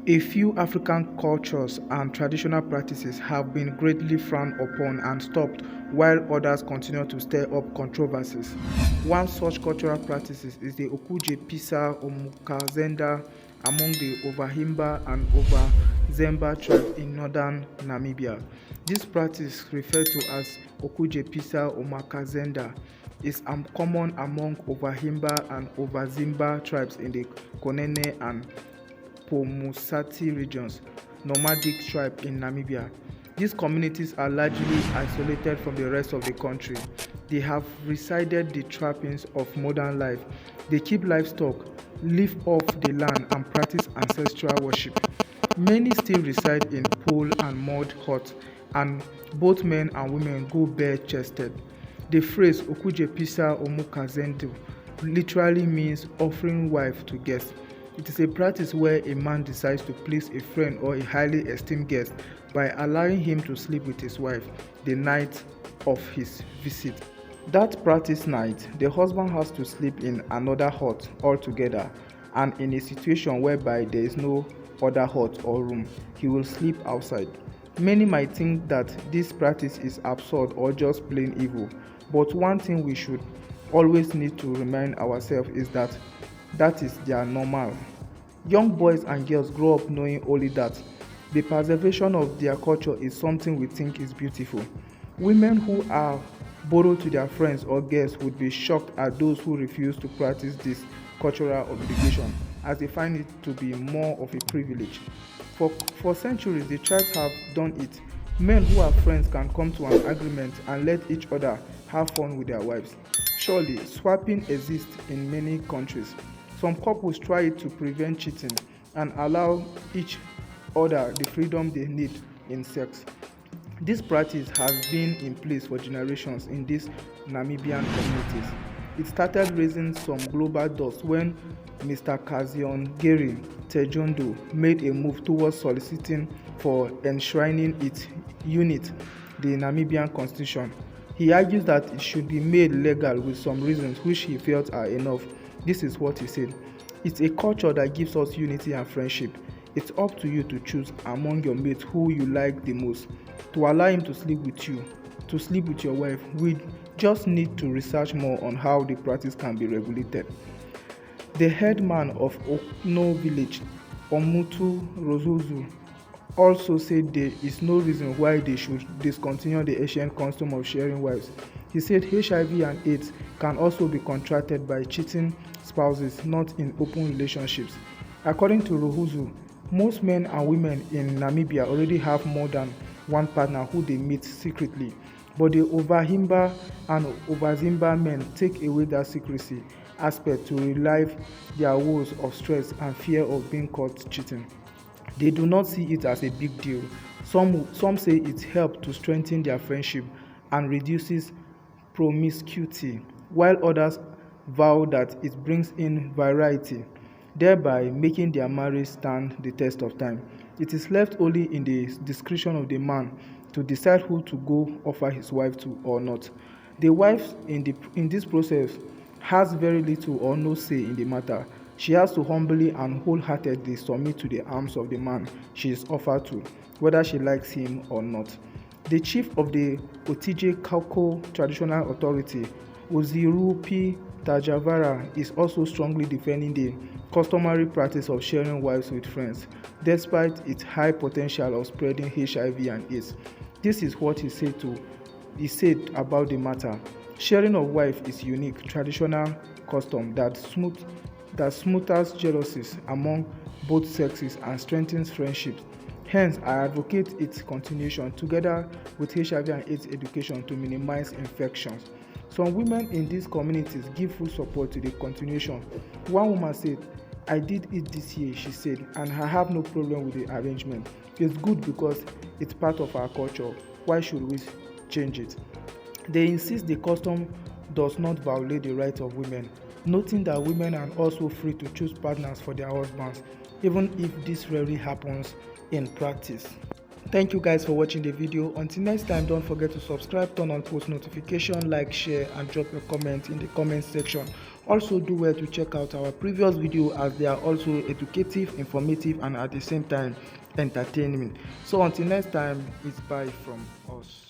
A few African cultures and traditional practices have been greatly frowned upon and stopped, while others continue to stir up controversies. One such cultural practice is the Okuje Pisa Omukazenda among the Ovahimba and Ovahzemba tribe in northern Namibia. This practice, referred to as Okuje Pisa Omakazenda, is common among Ovahimba and Ovahzemba tribes in the Konene and Pomusati regions, nomadic tribe in Namibia. These communities are largely isolated from the rest of the country. They have resided the trappings of modern life. They keep livestock, live off the land, and practice ancestral worship. Many still reside in pole and mud huts, and both men and women go bare-chested. The phrase Okuje Pisa Omukazendo literally means offering wife to guests. It is a practice where a man decides to please a friend or a highly esteemed guest by allowing him to sleep with his wife the night of his visit. That practice night, the husband has to sleep in another hut altogether, and in a situation whereby there is no other hut or room, he will sleep outside. Many might think that this practice is absurd or just plain evil, but one thing we should always need to remind ourselves is that is their normal. Young boys and girls grow up knowing only that the preservation of their culture is something we think is beautiful. Women who are borrowed to their friends or guests would be shocked at those who refuse to practice this cultural obligation, as they find it to be more of a privilege. For centuries, the tribes have done it. Men who are friends can come to an agreement and let each other have fun with their wives. Surely, swapping exists in many countries. Some couples try it to prevent cheating and allow each other the freedom they need in sex. This practice has been in place for generations in these Namibian communities. It started raising some global dust when Mr. Kazion Geri Tejondo made a move towards soliciting for enshrining its unit, the Namibian constitution. He argues that it should be made legal with some reasons which he felt are enough. This is what he said: "It's a culture that gives us unity and friendship. It's up to you to choose among your mates who you like the most, to allow him to sleep with you, to sleep with your wife. We just need to research more on how the practice can be regulated." The headman of Okno village, Omutu Rozuzu, also said there is no reason why they should discontinue the ancient custom of sharing wives. He said HIV and AIDS can also be contracted by cheating spouses, not in open relationships. According to Rohuzu, most men and women in Namibia already have more than one partner who they meet secretly, but the Ovahimba and Ovahzemba men take away that secrecy aspect to relieve their woes of stress and fear of being caught cheating. They do not see it as a big deal. Some say it helps to strengthen their friendship and reduces promiscuity, while others vow that it brings in variety, thereby making their marriage stand the test of time. It is left only in the discretion of the man to decide who to go offer his wife to or not. The wife in this process has very little or no say in the matter. She has to humbly and wholeheartedly submit to the arms of the man she is offered to, whether she likes him or not. The chief of the Otije Kauko Traditional Authority, Ozirupi Tajavara, is also strongly defending the customary practice of sharing wives with friends, despite its high potential of spreading HIV and AIDS. This is what he said about the matter. Sharing of wife is unique, traditional custom that smooths jealousies among both sexes and strengthens friendships. Hence, I advocate its continuation together with HIV and AIDS education to minimize infections. Some women in these communities give full support to the continuation. One woman said, "I did it this year," she said, "and I have no problem with the arrangement. It's good because it's part of our culture. Why should we change it?" They insist the custom does not violate the rights of women, noting that women are also free to choose partners for their husbands, even if this rarely happens in practice. Thank you guys for watching the video. Until next time, don't forget to subscribe, turn on post notification, like, share and drop your comment in the comment section. Also do well to check out our previous video as they are also educative, informative and at the same time entertaining. So until next time, it's bye from us.